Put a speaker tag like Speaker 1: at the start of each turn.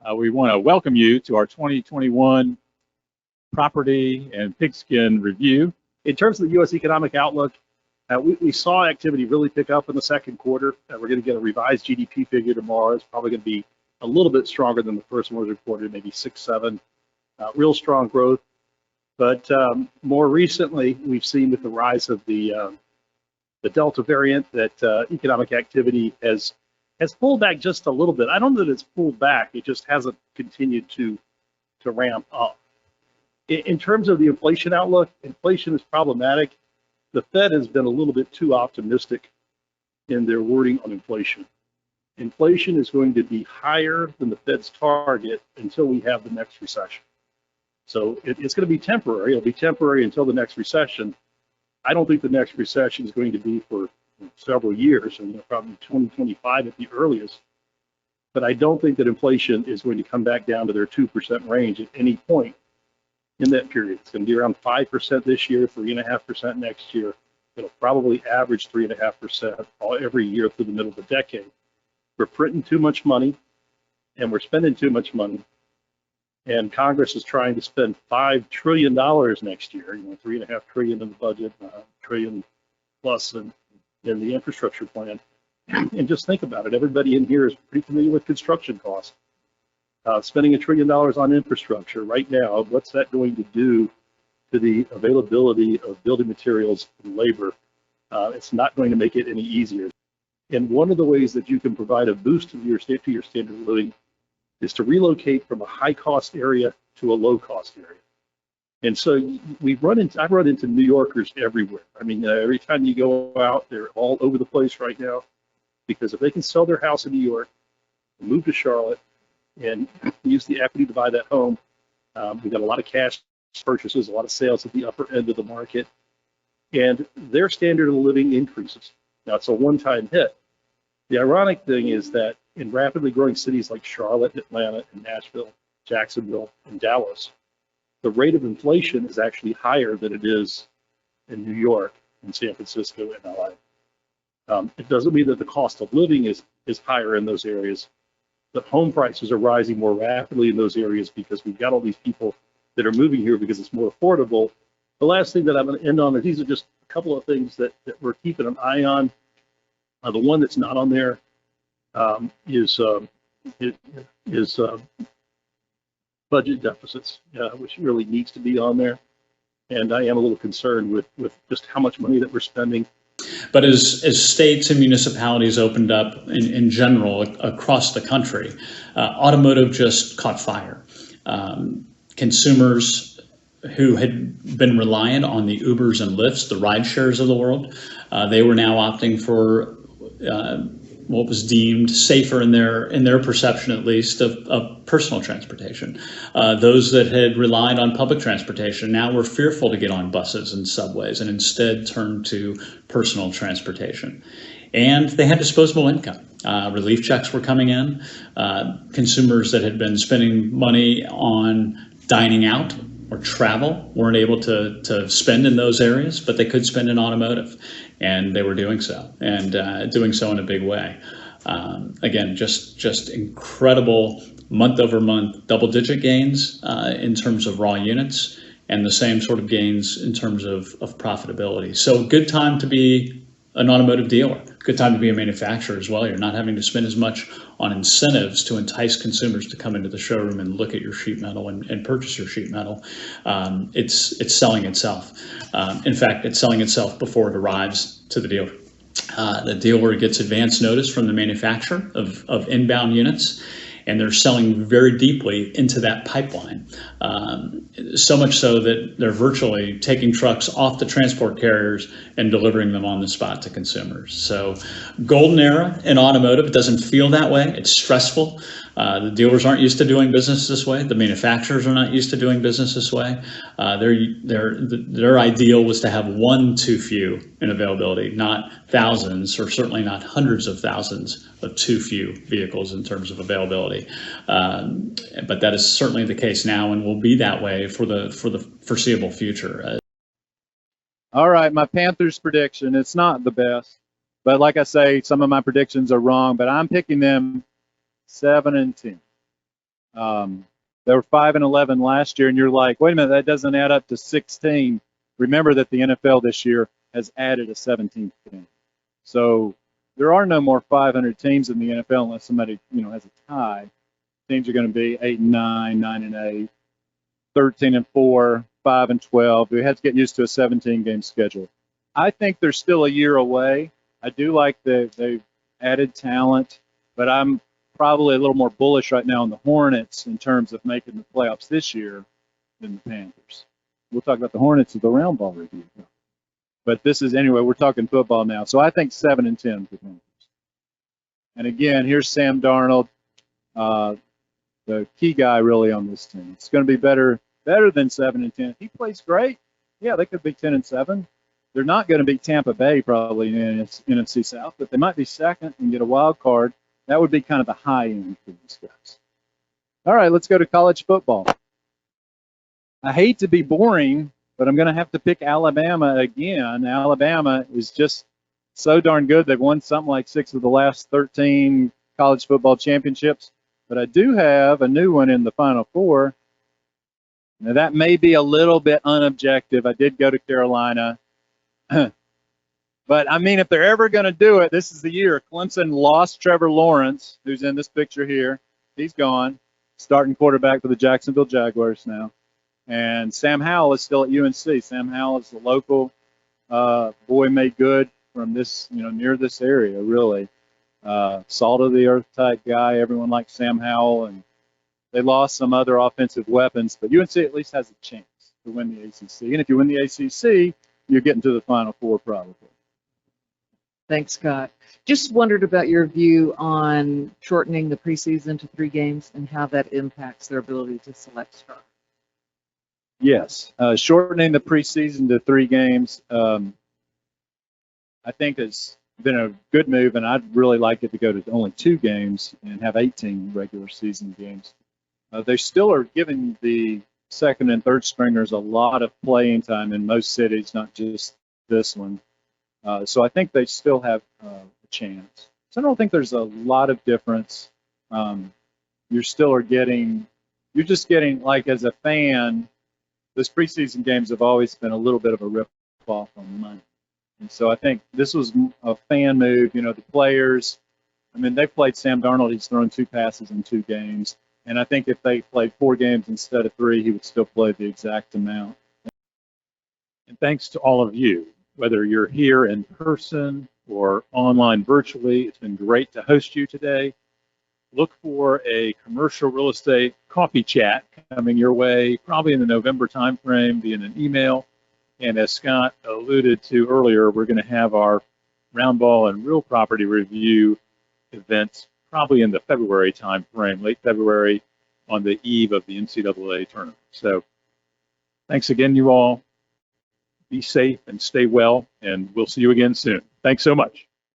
Speaker 1: We want to welcome you to our 2021 property and pigskin review.
Speaker 2: In terms of the U.S. economic outlook, we saw activity really pick up in the second quarter. We're going to get a revised GDP figure tomorrow. It's probably going to be a little bit stronger than the first one was reported, maybe 6, 7. Real strong growth. But more recently, we've seen with the rise of the Delta variant that economic activity has pulled back just a little bit. I don't know that it's pulled back. It just hasn't continued to ramp up. In terms of the inflation outlook, inflation is problematic. The Fed has been a little bit too optimistic in their wording on inflation. Inflation is going to be higher than the Fed's target until we have the next recession. So it's going to be temporary. It'll be temporary until the next recession. I don't think the next recession is going to be for several years, and probably 2025 at the earliest. But I don't think that inflation is going to come back down to their 2% range at any point in that period. It's going to be around 5% this year, 3.5% next year. It'll probably average 3.5% every year through the middle of the decade. We're printing too much money, and we're spending too much money. And Congress is trying to spend $5 trillion next year. $3.5 trillion in the budget, $1 trillion plus in the infrastructure plan. And just think about it. Everybody in here is pretty familiar with construction costs. Spending $1 trillion on infrastructure right now, what's that going to do to the availability of building materials and labor? It's not going to make it any easier. And one of the ways that you can provide a boost to your standard of living is to relocate from a high-cost area to a low-cost area. And so I've run into New Yorkers everywhere. I mean, every time you go out, they're all over the place right now, because if they can sell their house in New York and move to Charlotte and use the equity to buy that home, we've got a lot of cash purchases, a lot of sales at the upper end of the market, and their standard of living increases. Now, it's a one-time hit. The ironic thing is that in rapidly growing cities like Charlotte, Atlanta, and Nashville, Jacksonville, and Dallas, the rate of inflation is actually higher than it is in New York, and San Francisco, and LA. It doesn't mean that the cost of living is higher in those areas, but home prices are rising more rapidly in those areas because we've got all these people that are moving here because it's more affordable. The last thing that I'm going to end on is these are just a couple of things that we're keeping an eye on. The one that's not on there is budget deficits, which really needs to be on there. And I am a little concerned with just how much money that we're spending.
Speaker 3: But as states and municipalities opened up in general across the country, automotive just caught fire. Consumers who had been reliant on the Ubers and Lyfts, the ride shares of the world, they were now opting for what was deemed safer in their perception, at least, of personal transportation. Those that had relied on public transportation now were fearful to get on buses and subways and instead turned to personal transportation. And they had disposable income. Relief checks were coming in. Consumers that had been spending money on dining out or travel weren't able to spend in those areas, but they could spend in automotive. And they were doing so, and doing so in a big way. Again, just incredible month-over-month double-digit gains in terms of raw units, and the same sort of gains in terms of profitability. So good time to be an automotive dealer. Good time to be a manufacturer as well. You're not having to spend as much on incentives to entice consumers to come into the showroom and look at your sheet metal and purchase your sheet metal. It's selling itself. In fact, it's selling itself before it arrives to the dealer. The dealer gets advance notice from the manufacturer of inbound units, and they're selling very deeply into that pipeline. So much so that they're virtually taking trucks off the transport carriers and delivering them on the spot to consumers. So golden era in automotive. It doesn't feel that way. It's stressful. The dealers aren't used to doing business this way. The manufacturers are not used to doing business this way. Their ideal was to have one too few in availability, not thousands, or certainly not hundreds of thousands of too few vehicles in terms of availability. But that is certainly the case now, and will be that way for the foreseeable future.
Speaker 1: All right, my Panthers prediction, it's not the best, but like I say, some of my predictions are wrong, but I'm picking them 7-10. They were 5-11 last year, and you're like, wait a minute, that doesn't add up to 16. Remember that the NFL this year has added a 17th game. So there are no more 500 teams in the NFL unless somebody, has a tie. Teams are going to be 8-9, 9-8, 13-4, 5-12. We have to get used to a 17-game schedule. I think they're still a year away. I do like they've added talent, but I'm probably a little more bullish right now on the Hornets in terms of making the playoffs this year than the Panthers. We'll talk about the Hornets at the round ball review. But this is, anyway, we're talking football now. So I think 7-10 for the Panthers. And again, here's Sam Darnold, the key guy really on this team. It's going to be better than 7-10. He plays great. Yeah, they could be 10-7. They're not going to beat Tampa Bay probably in NFC South, but they might be second and get a wild card. That would be kind of the high end for these guys. All right, let's go to college football. I hate to be boring, but I'm going to have to pick Alabama again. Alabama is just so darn good. They've won something like 6 of the last 13 college football championships. But I do have a new one in the Final Four. Now, that may be a little bit unobjective. I did go to Carolina. But, I mean, if they're ever going to do it, this is the year. Clemson lost Trevor Lawrence, who's in this picture here. He's gone. Starting quarterback for the Jacksonville Jaguars now. And Sam Howell is still at UNC. Sam Howell is the local boy made good from this, near this area, really. Salt of the earth type guy. Everyone likes Sam Howell. And they lost some other offensive weapons. But UNC at least has a chance to win the ACC. And if you win the ACC, you're getting to the Final Four probably.
Speaker 4: Thanks, Scott. Just wondered about your view on shortening the preseason to 3 games and how that impacts their ability to select stars.
Speaker 1: Yes, shortening the preseason to 3 games, I think has been a good move, and I'd really like it to go to only 2 games and have 18 regular season games. They still are giving the second and third stringers a lot of playing time in most cities, not just this one. So I think they still have a chance. So I don't think there's a lot of difference. You're just getting, like, as a fan, those preseason games have always been a little bit of a rip-off on money. And so I think this was a fan move. The players, they played Sam Darnold. He's thrown 2 passes in 2 games. And I think if they played 4 games instead of 3, he would still play the exact amount.
Speaker 2: And thanks to all of you, whether you're here in person or online virtually. It's been great to host you today. Look for a commercial real estate coffee chat coming your way, probably in the November timeframe via an email. And as Scott alluded to earlier, we're going to have our round ball and real property review events probably in the February timeframe, late February, on the eve of the NCAA tournament. So thanks again, you all. Be safe and stay well, and we'll see you again soon. Thanks so much.